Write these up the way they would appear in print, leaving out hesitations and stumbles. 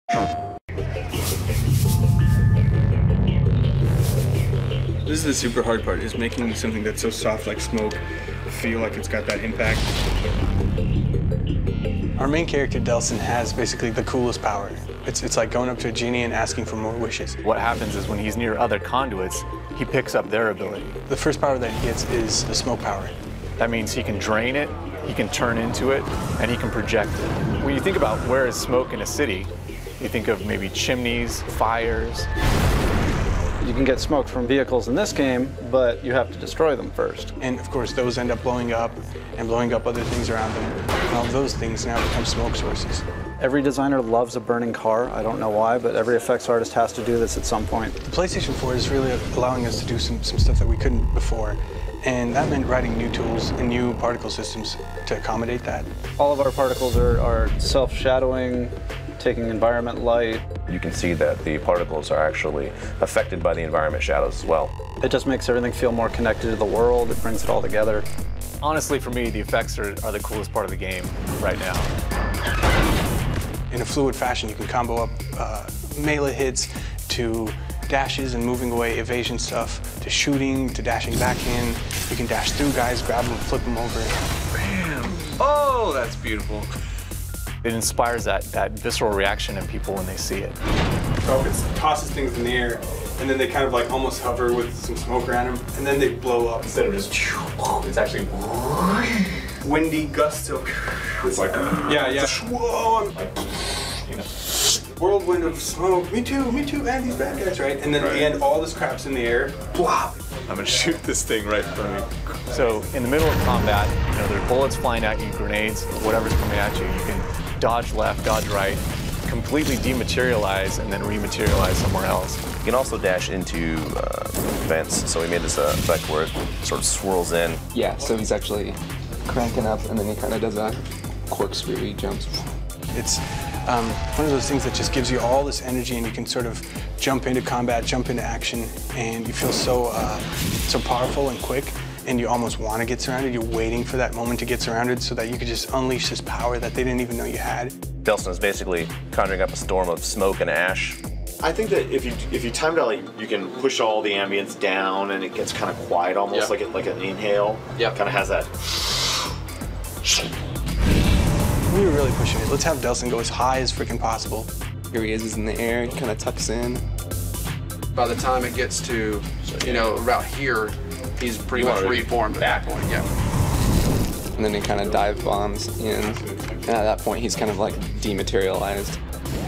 This is the super hard part, is making something that's so soft like smoke feel like it's got that impact. Our main character, Delson, has basically the coolest power. It's like going up to a genie and asking for more wishes. What happens is when he's near other conduits, he picks up their ability. The first power that he gets is the smoke power. That means he can drain it, he can turn into it, and he can project it. When you think about where is smoke in a city, you think of maybe chimneys, fires. You can get smoke from vehicles in this game, but you have to destroy them first. And of course, those end up blowing up and blowing up other things around them. And all those things now become smoke sources. Every designer loves a burning car. I don't know why, but every effects artist has to do this at some point. The PlayStation 4 is really allowing us to do some stuff that we couldn't before. And that meant writing new tools and new particle systems to accommodate that. All of our particles are self-shadowing, taking environment light. You can see that the particles are actually affected by the environment shadows as well. It just makes everything feel more connected to the world. It brings it all together. Honestly, for me, the effects are the coolest part of the game right now. In a fluid fashion, you can combo up melee hits to dashes and moving away evasion stuff, to shooting, to dashing back in. You can dash through guys, grab them, flip them over. Bam! Oh, that's beautiful. It inspires that visceral reaction in people when they see it. Rockets tosses things in the air, and then they kind of like almost hover with some smoke around them, and then they blow up. Instead of just, it's actually windy gusts of. It's like, yeah. Whoa, like, you know, whirlwind of smoke. Me too, and these bad guys, right? And then at the end, all this crap's in the air. Blop. I'm gonna shoot this thing right in front of me. So in the middle of combat, you know, there are bullets flying at you, grenades, whatever's coming at you. You can dodge left, dodge right, completely dematerialize, and then rematerialize somewhere else. You can also dash into vents, so we made this effect where it sort of swirls in. Yeah, so he's actually cranking up, and then he kind of does a corkscrew, he jumps. It's one of those things that just gives you all this energy, and you can sort of jump into combat, jump into action, and you feel so powerful and quick, and you almost want to get surrounded. You're waiting for that moment to get surrounded so that you could just unleash this power that they didn't even know you had. Delson is basically conjuring up a storm of smoke and ash. I think that if you timed out, like, you can push all the ambience down and it gets kind of quiet, almost like an inhale. Yeah, kind of has that. We were really pushing it. Let's have Delson go as high as freaking possible. Here he is in the air, he kind of tucks in. By the time it gets to, you know, about here, he's pretty much reformed at that point, yeah. And then he kind of dive bombs in. And at that point, he's kind of like dematerialized.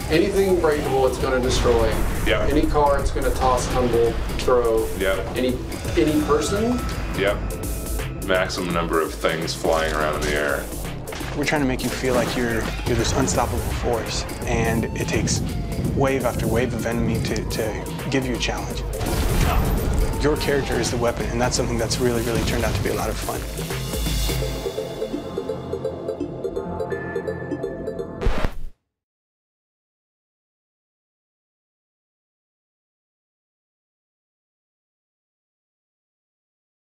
Anything breakable, it's going to destroy. Yeah. Any car, it's going to toss, tumble, throw. Yeah. Any person. Yep. Maximum number of things flying around in the air. We're trying to make you feel like you're this unstoppable force, and it takes wave after wave of enemy to give you a challenge. Your character is the weapon, and that's something that's really, really turned out to be a lot of fun.